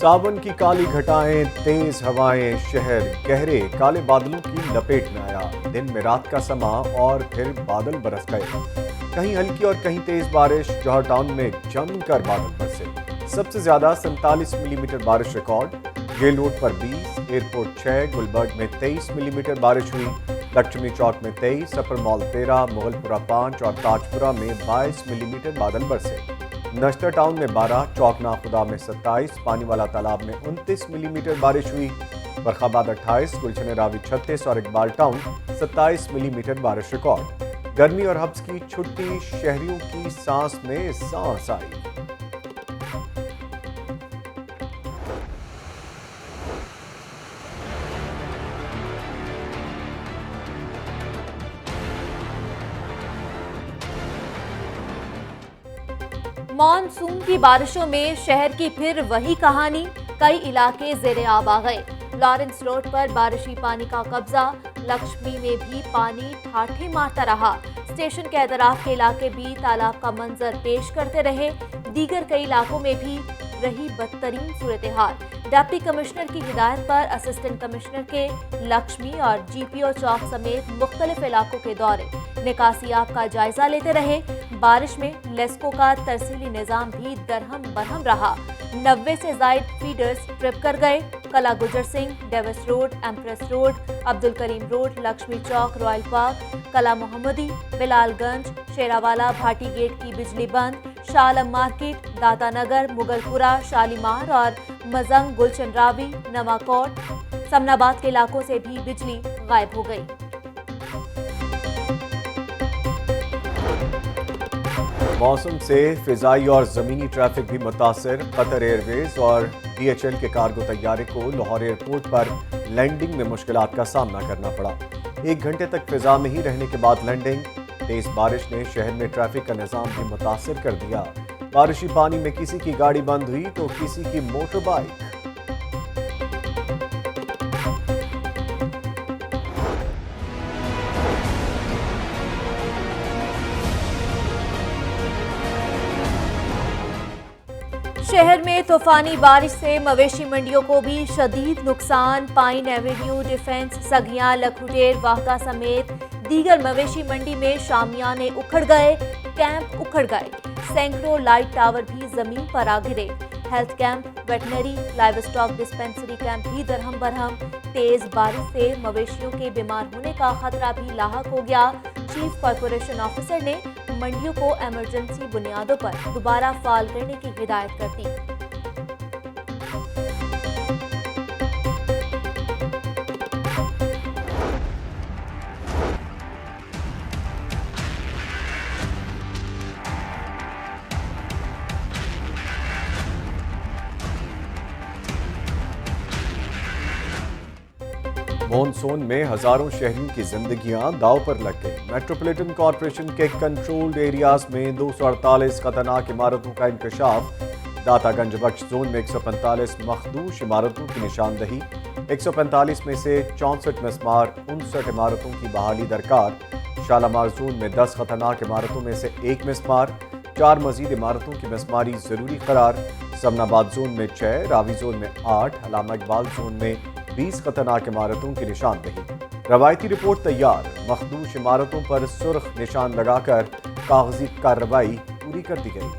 सावन की काली घटाएं, तेज हवाएं, शहर गहरे काले बादलों की लपेट में आया। दिन में रात का समा और फिर बादल बरस गए। कहीं हल्की और कहीं तेज बारिश। जौहर टाउन में जमकर बादल बरसे। सबसे ज्यादा 47 मिलीमीटर बारिश रिकॉर्ड। जेल रोड पर 20, एयरपोर्ट 6, गुलबर्ग में 23 मिलीमीटर बारिश हुई। लक्ष्मी चौक में 23, अपर मॉल 13, मुगलपुरा 5 और ताजपुरा में 22 मिलीमीटर बादल बरसे। नश्तर टाउन में 12, चौकना खुदा में 27, पानीवाला तालाब में 29 मिलीमीटर बारिश हुई। फर्रुखाबाद 28, गुलशन रावी 36 और इकबाल टाउन 27 मिलीमीटर बारिश रिकॉर्ड। गर्मी और हब्स की छुट्टी, शहरियों की सांस में सांस आई। मॉनसून की बारिशों में शहर की फिर वही कहानी। कई इलाके जेरे आब आ गए। लॉरेंस रोड पर बारिशी पानी का कब्जा। लक्ष्मी में भी पानी ठाठे मारता रहा। स्टेशन के अतराफ के इलाके भी तालाब का मंजर पेश करते रहे। दीगर कई इलाकों में भी रही बदतरीन सूरत हाल। डिप्टी कमिश्नर की हिदायत पर असिस्टेंट कमिश्नर के लक्ष्मी और जीपीओ चौक समेत मुख्तलिफ इलाकों के दौरे निकासियाब का जायजा लेते रहे। बारिश में लेस्को का तरसीली निजाम भी दरहम बरहम रहा। 90 से जायद फीडर्स ट्रिप कर गए। Qila Gujar Singh, Davis road, Empress road, Abdul Karim road, Lakshmi Chowk, royal park, Qila Mohammadi, Bilalganj, Sherawala, Bhati gate की बिजली बंद। शालम मार्केट, दाता नगर, मुगलपुरा, शालीमार और मजंग, गुलशन रावी, नवाकोट, समनाबाद के इलाकों से भी बिजली गायब हो गई। मौसम से फिजाई और जमीनी ट्रैफिक भी मुतासर। कतर एयरवेज और DHL के कार्गो तैयारे को लाहौर एयरपोर्ट पर लैंडिंग में मुश्किलात का सामना करना पड़ा। 1 घंटे तक फिजा में ही रहने के बाद लैंडिंग। तेज बारिश ने शहर में ट्रैफिक का निजाम भी मुतासर कर दिया। बारिशी पानी में किसी की गाड़ी बंद हुई तो किसी की मोटर बाइक। शहर में तूफानी बारिश से मवेशी मंडियों को भी शदीद नुकसान। पाइन एवेन्यू, डिफेंस, सगियां, लखुटेर, वाहका समेत दीगर मवेशी मंडी में शामियाने उखड़ गए, कैंप उखड़ गए। सैकड़ों लाइट टावर भी जमीन पर आ गिरे। Health camp, veterinary, live stock dispensary camp भी दरहम बरहम। तेज बारिश से मवेशियों के बीमार होने का खतरा भी लाहक हो गया। चीफ कॉर्पोरेशन ऑफिसर ने मंडियों को इमरजेंसी बुनियादों पर दोबारा फाल करने की हिदायत कर दी। मॉनसून में हजारों शहरियों की जिंदगियां दांव पर लग गई। मेट्रोपॉलिटन कॉरपोरेशन के कंट्रोल्ड एरियाज में 248 खतरनाक इमारतों का इंकशाफ। दातागंज बख्श जोन में 145 मखदूश इमारतों की निशानदही। 145 में से 64 मिस्मार, 59 इमारतों की बहाली दरकार। शालामार जोन में 10 खतरनाक इमारतों में से 1 मिस्मार, 4 मजीद इमारतों की मिस्मारी जरूरी करार। समनाबाद जोन में 6, रावी जोन में 8, अल्लामा इकबाल जोन में 20 खतरनाक इमारतों की निशानदही। रवायती रिपोर्ट तैयार। मखदूश इमारतों पर सुर्ख निशान लगाकर कागजी कार्रवाई पूरी कर दी गई।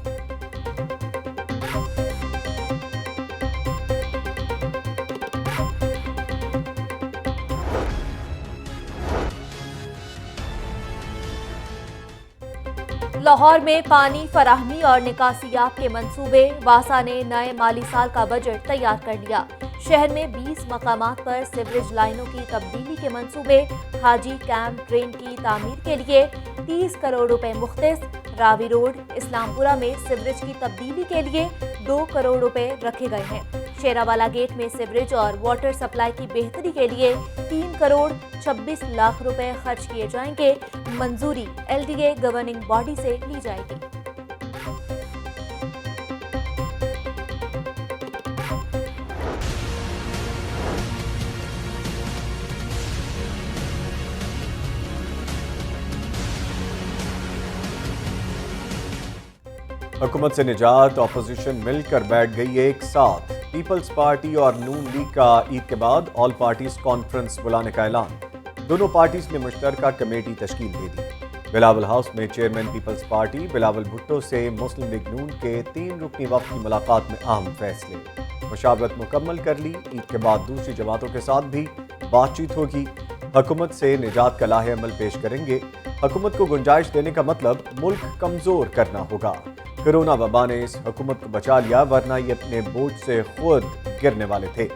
लाहौर में पानी फराहमी और निकासियाब के मंसूबे। वासा ने नए माली साल का बजट तैयार कर लिया। शहर में 20 मकामात पर सीवरेज लाइनों की तब्दीली के मंसूबे। हाजी कैंप ड्रेन की तामीर के लिए 30 करोड़ रुपए मुख्तस। रावी रोड, इस्लामपुरा में सीवरेज की तब्दीली के लिए 2 करोड़ रुपए रखे गए हैं। शेरावाला गेट में सीवरेज और वाटर सप्लाई की बेहतरी के लिए 3 करोड़ 26 लाख रुपए खर्च किए जाएंगे। मंजूरी LDA गवर्निंग बॉडी से ली जाएगी। हुकूमत से निजात, ऑपोजिशन मिलकर बैठ गई एक साथ। पीपल्स पार्टी और नून लीग का ईद के बाद ऑल पार्टीज कॉन्फ्रेंस बुलाने का ऐलान। दोनों पार्टीज ने मुश्तरका कमेटी तश्कील दे दी। बिलावल हाउस में चेयरमैन पीपल्स पार्टी बिलावल भुट्टो से मुस्लिम लीग नून के 3 रुकनी वक्त की मुलाकात में अहम फैसले। मुशावरत मुकम्मल कर ली। ईद के बाद दूसरी जमातों के साथ भी बातचीत होगी। हुकूमत से निजात का लाहे अमल पेश करेंगे। हुकूमत को गुंजाइश देने का मतलब मुल्क कमजोर करना होगा। कोरोना वबा ने इस हुकूमत को बचा लिया, वरना ये अपने बोझ से खुद गिरने वाले थे।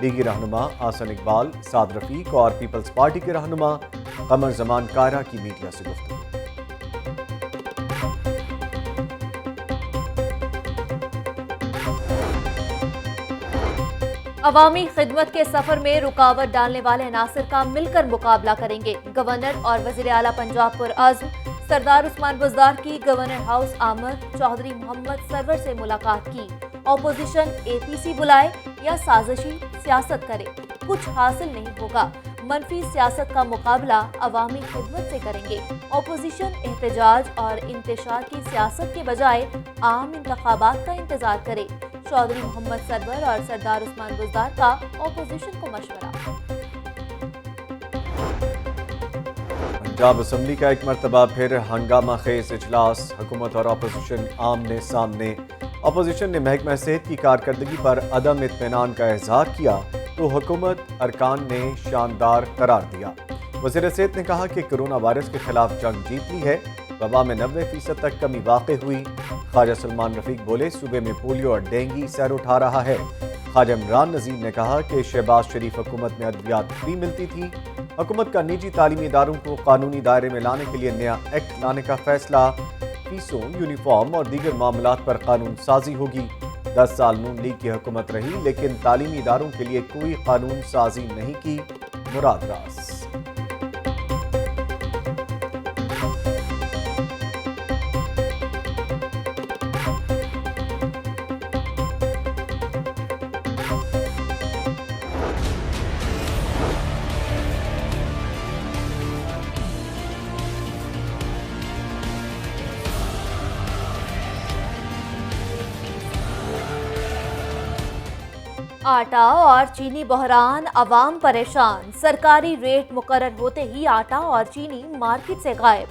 लीगी रहनुमा आसन इकबाल, साद रफीक और पीपल्स पार्टी के रहनुमा कमर जमान कायरा की मीडिया से गुफ्तगू। अवामी खिदमत के सफर में रुकावट डालने वाले अनासर का मिलकर मुकाबला करेंगे। गवर्नर और वजीर आला पंजाब पर आज़म सरदार उस्मान बुज़दार की गवर्नर हाउस आमद चौधरी मोहम्मद सरवर से मुलाकात की। ऑपोजिशन APC बुलाए या साजिशी सियासत करे, कुछ हासिल नहीं होगा। मनफी सियासत का मुकाबला अवामी खिदमत से करेंगे। ऑपोजिशन एहतजाज और इंतशार की सियासत के बजाय आम इंतखाबात का इंतजार करे। चौधरी मोहम्मद सरवर और सरदार उस्मान बुज़दार का ऑपोजिशन को मशवरा। पंजाब असम्बली का एक मरतबा फिर हंगामा खेज इजलास। हुकूमत और अपोजिशन आमने सामने। अपोजिशन ने महकमा सेहत की कारकर्दगी पर अदम इत्मीनान का इजहार किया तो हुकूमत अरकान ने शानदार करार दिया। वज़ीर सेहत ने कहा कि कोरोना वायरस के खिलाफ जंग जीत ली है। वबा में 90% तक कमी वाक़ई हुई। ख्वाजा सलमान रफीक बोले, सूबे में पोलियो और डेंगू सैर उठा रहा है। ख्वाजा इमरान नज़ीर ने कहा कि शहबाज शरीफ हुकूमत में अद्वियात फ्री मिलती थी। हुकूमत का निजी तालीमी इदारों को कानूनी दायरे में लाने के लिए नया एक्ट लाने का फैसला। फीसों, यूनिफॉर्म और दीगर मामलात पर कानून साजी होगी। 10 साल नून लीग की हुकूमत रही, लेकिन तालीमी इदारों के लिए कोई कानून साजी नहीं की। मुराद रास। आटा और चीनी बहरान, अवाम परेशान। सरकारी रेट मुकर्रर होते ही आटा और चीनी मार्केट से गायब।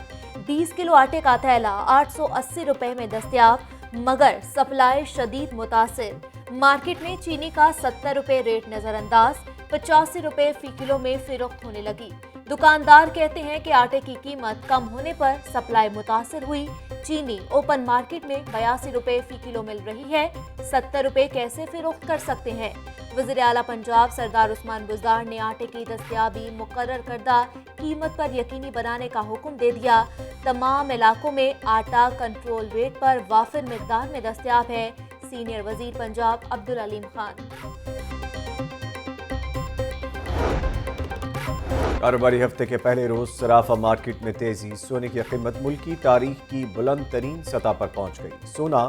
20 किलो आटे का थैला 880 रुपए में दस्तयाब, मगर सप्लाई शदीद मुतासिर। मार्केट में चीनी का 70 रुपए रेट नजरअंदाज, 85 रुपए फी किलो में फिरोख्त होने लगी। दुकानदार कहते हैं कि आटे की कीमत कम होने पर सप्लाई मुतासिर हुई। चीनी ओपन मार्केट में 82 रुपए फी किलो मिल रही है, 70 रुपए कैसे फिरोख्त कर सकते हैं। वज़ीर आला पंजाब सरदार उस्मान बुज़दार ने आटे की दस्तयाबी मुकर्रर करदा कीमत पर यकीनी बनाने का हुक्म दे दिया। तमाम इलाकों में आटा कंट्रोल रेट पर वाफिर मिकदार में दस्तयाब है। सीनियर वजीर पंजाब अब्दुल अलीम खान। कारोबारी हफ्ते के पहले रोज सराफा मार्केट में तेजी। सोने की कीमत मुल्की तारीख की बुलंद तरीन सतह पर पहुंच गई। सोना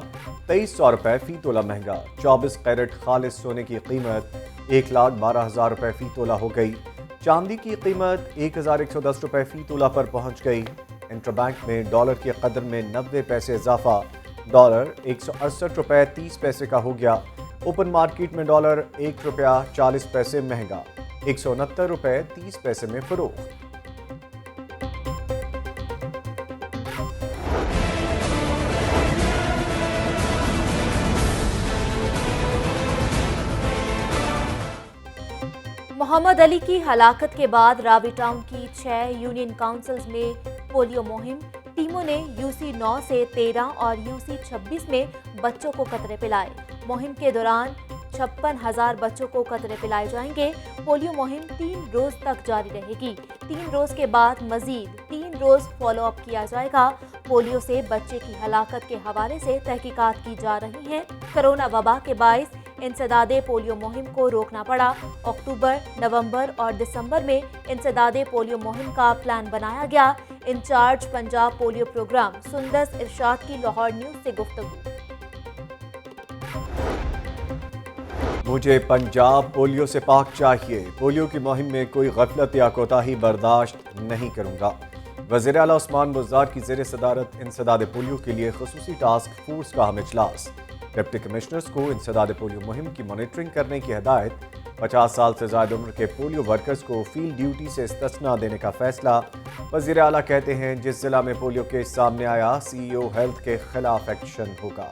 2300 रुपए फी तोला महंगा। 24 कैरेट खालिस सोने की कीमत 1,12,000 रुपए फी तोला हो गई। चांदी की कीमत 1,110 रुपए फी तोला पर पहुंच गई। इंटरबैंक में डॉलर की कदर में 90 पैसे इजाफा। डॉलर 168 रुपए 30 पैसे का हो गया। ओपन मार्केट में डॉलर 1 रुपया 40 पैसे महंगा, 169 रुपए 30 पैसे में फरोख्त। मोहम्मद अली की हलाकत के बाद रावी टाउन की 6 यूनियन काउंसिल्स में पोलियो मुहिम। टीमों ने UC 9 से 13 और UC 26 में बच्चों को कतरे पिलाए। मुहिम के दौरान 56,000 बच्चों को कतरे पिलाए जाएंगे। पोलियो मुहिम 3 रोज तक जारी रहेगी। 3 रोज के बाद मजीद 3 रोज फॉलो अप किया जाएगा। पोलियो से बच्चे की हलाकत के हवाले से तहकीकात की जा रही हैं। कोरोना वबा के बायस इंसदादे पोलियो मुहिम को रोकना पड़ा। अक्टूबर, नवंबर और दिसंबर में इंसदादे पोलियो मुहिम का प्लान बनाया गया। Incharge Punjab polio programme Sundas Irshad की लाहौर न्यूज से गुफ्तगू। मुझे पंजाब पोलियो से पाक चाहिए। पोलियो की मुहिम में कोई गफलत या कोताही बर्दाश्त नहीं करूंगा। वज़ीर आला उस्मान बुज़दार की ज़ेर सदारत इंसदाद पोलियो के लिए ख़ुसूसी टास्क फोर्स का अहम इजलास। डिप्टी कमिश्नर्स को इंसदाद पोलियो मुहिम की मॉनिटरिंग करने की हिदायत। 50 साल से ज्यादा उम्र के पोलियो वर्कर्स को फील्ड ड्यूटी से इस्तिस्ना देने का फैसला। वजीर आला कहते हैं जिस जिला में पोलियो केस सामने आया CEO हेल्थ के खिलाफ एक्शन होगा।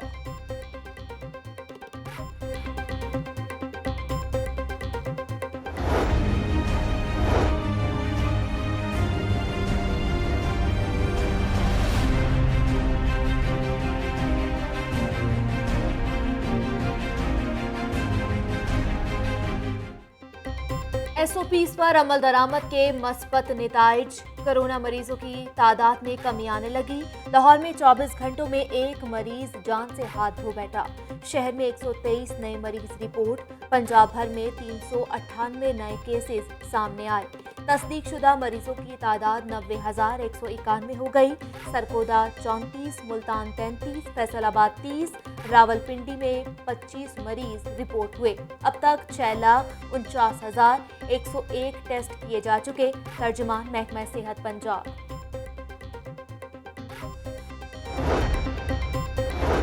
SOPs पर अमल दरामद के मस्बत नताइज। कोरोना मरीजों की तादाद में कमी आने लगी। लाहौर में 24 घंटों में एक मरीज जान से हाथ धो बैठा। शहर में 123 नए मरीज रिपोर्ट। पंजाब भर में 398 नए केसेस सामने आए। तस्दीकशुदा मरीजों की तादाद 90,191 हो गई। सरगोदा 34, मुल्तान 33, फैसलाबाद 30, रावलपिंडी में 25 मरीज रिपोर्ट हुए। अब तक 6,49,101 टेस्ट किए जा चुके। तर्जुमान महकमा सेहत पंजाब।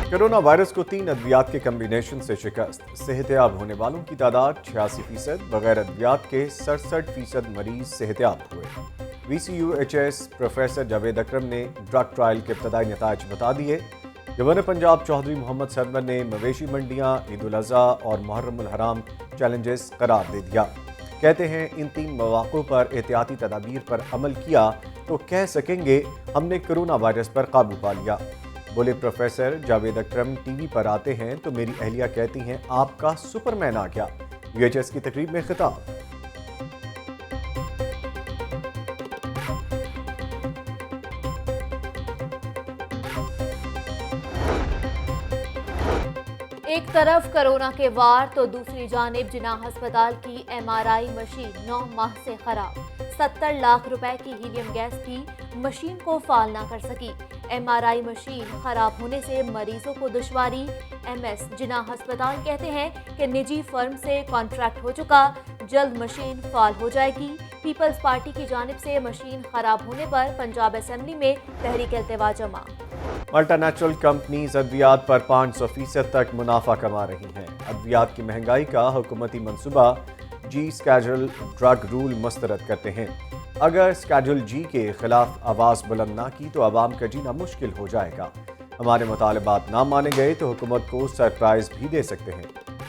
कोरोना वायरस को 3 अद्वियात के कम्बिनेशन से शिकस्त। सेहतयाब होने वालों की तादाद 86%। बगैर अद्वियात के 67% मरीज सेहतयाब हुए। VCUHS प्रोफेसर जावेद अकरम ने ड्रग ट्रायल के इब्तदाई नताइज बता दिए। गवर्नर पंजाब चौधरी मोहम्मद सरवर ने मवेशी मंडियां, ईद उल अज़हा और मुहर्रम उल हराम चैलेंजेस करार दे दिया। कहते हैं इन 3 मौक़ों पर एहतियाती तदाबीर पर अमल किया तो कह सकेंगे हमने कोरोना वायरस पर काबू पा लिया। बोले प्रोफेसर जावेद अकरम TV पर आते हैं तो मेरी अहलिया कहती हैं आपका सुपरमैन आ गया। UHS की तकरीब में खिताब। एक तरफ कोरोना के वार तो दूसरी जानिब जिनाह अस्पताल की MRI मशीन 9 माह से खराब। 70 लाख रुपए की हीलियम गैस भी मशीन को फाल ना कर सकी। MRI मशीन खराब होने से मरीजों को दुश्वारी। MS जिनाह अस्पताल कहते हैं कि निजी फर्म से कॉन्ट्रैक्ट हो चुका, जल्द मशीन फाल हो जाएगी। पीपल्स पार्टी की जानिब से मशीन खराब होने पर पंजाब असेंबली में तहरीक इल्तिवा जमा। मल्टीनेशनल कंपनीज अद्वियात पर 500% तक मुनाफा कमा रही हैं। अद्वियात की महंगाई का हुकूमती मंसूबा G स्केड्यूल ड्रग रूल मुस्तरद करते हैं। अगर स्केड्यूल G के खिलाफ आवाज़ बुलंद ना की तो आवाम का जीना मुश्किल हो जाएगा। हमारे मुतालबात ना माने गए तो हुकूमत को सरप्राइज भी दे सकते हैं।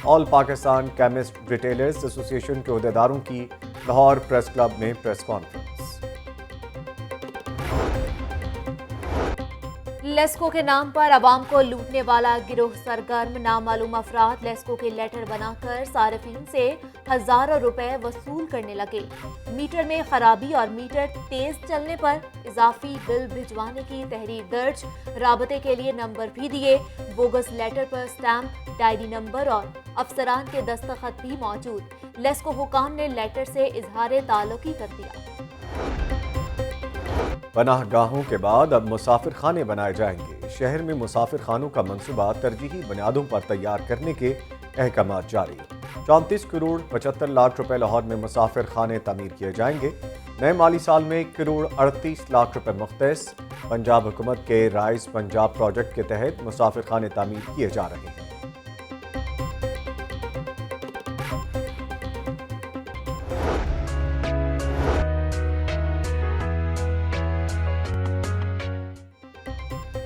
All Pakistan chemist retailers association के अहदेदारों की लाहौर प्रेस क्लब में प्रेस कॉन्फ्रेंस। लेस्को के नाम पर अवाम को लूटने वाला गिरोह सरगर्म। नामालूम अफराद लेस्को के लेटर बनाकर सार्फिन से हजारों रुपए वसूल करने लगे। मीटर में खराबी और मीटर तेज चलने पर इजाफी बिल भिजवाने की तहरीर दर्ज। राबते के लिए नंबर भी दिए। बोगस लेटर पर स्टैम्प, डायरी नंबर और अफसरान के दस्तखत भी मौजूद। लेस्को हुकाम ने लेटर से इजहार ताल्लुकी कर दिया। पनाह गाहों के बाद अब मुसाफिर खाने बनाए जाएंगे। शहर में मुसाफिर खानों का मंसूबा तरजीही बुनियादों पर तैयार करने के अहकाम जारी। 34 करोड़ 75 लाख रुपए लाहौर में मुसाफिर खाने तामीर किए जाएंगे। नए माली साल में 1 करोड़ 38 लाख रुपए मुख्तस। पंजाब हुकूमत के राइज पंजाब प्रोजेक्ट के तहत मुसाफिर खाने तामीर किए जा रहे हैं।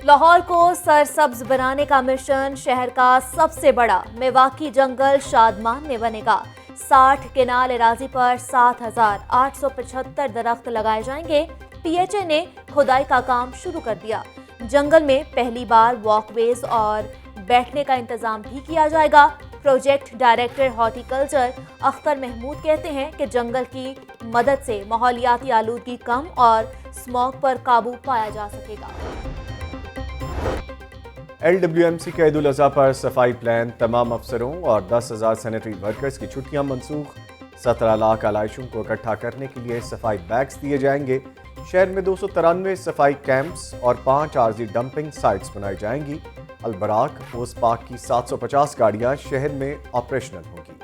लाहौर को सरसब्ज बनाने का मिशन। शहर का सबसे बड़ा मेवाकी जंगल शादमान में बनेगा। 60 केनाल एराजी पर 7,875 दरख्त लगाए जाएंगे। PHA ने खुदाई का काम शुरू कर दिया। जंगल में पहली बार वॉकवेज और बैठने का इंतजाम भी किया जाएगा। Project director horticulture Akhtar Mahmood कहते हैं कि जंगल की मदद से माहौलियाती आलूदगी कम और स्मॉग पर काबू पाया जा सकेगा। LWMC का ईद उल अज़हा पर सफाई प्लान। तमाम अफसरों और 10,000 सैनिटरी वर्कर्स की छुट्टियां मनसूख। 17 लाख आलाइशों को इकट्ठा करने के लिए सफाई बैग्स दिए जाएंगे। शहर में 293 सफाई कैंप्स और 5 आर्जी डंपिंग साइट्स बनाई जाएंगी। अलबराक पोस्ट पार्क की 750 गाड़ियां शहर में ऑपरेशनल होंगी।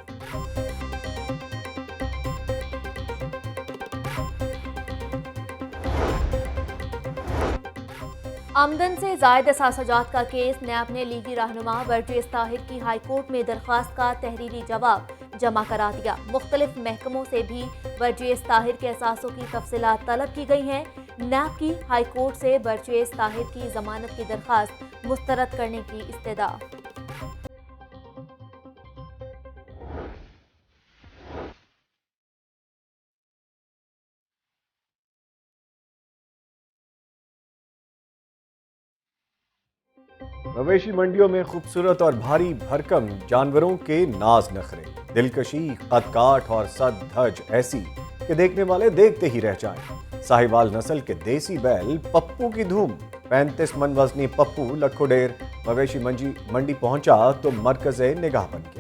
आमदन से जायद असासजात का केस। नैब ने लीगी रहनुमा वर्जीस ताहिर की हाईकोर्ट में दरख्वास्त का तहरीरी जवाब जमा करा दिया। मुख्तलिफ महकमों से भी वर्जीस ताहिर के असासों की तफसीलात तलब की गई हैं। नैब की हाईकोर्ट से वर्जीस ताहिर की जमानत की दरख्वास्त मुस्तरद करने की इस्तदा। मवेशी मंडियों में खूबसूरत और भारी भरकम जानवरों के नाज नखरे, दिलकशी, कद काठ और सद धज ऐसी कि देखने वाले देखते ही रह जाएं। साहिवाल नस्ल के देसी बैल पप्पू की धूम। 35 मन वजनी पप्पू लखोडेर मवेशी मंडी पहुंचा तो मरकज़े निगाह बन गया।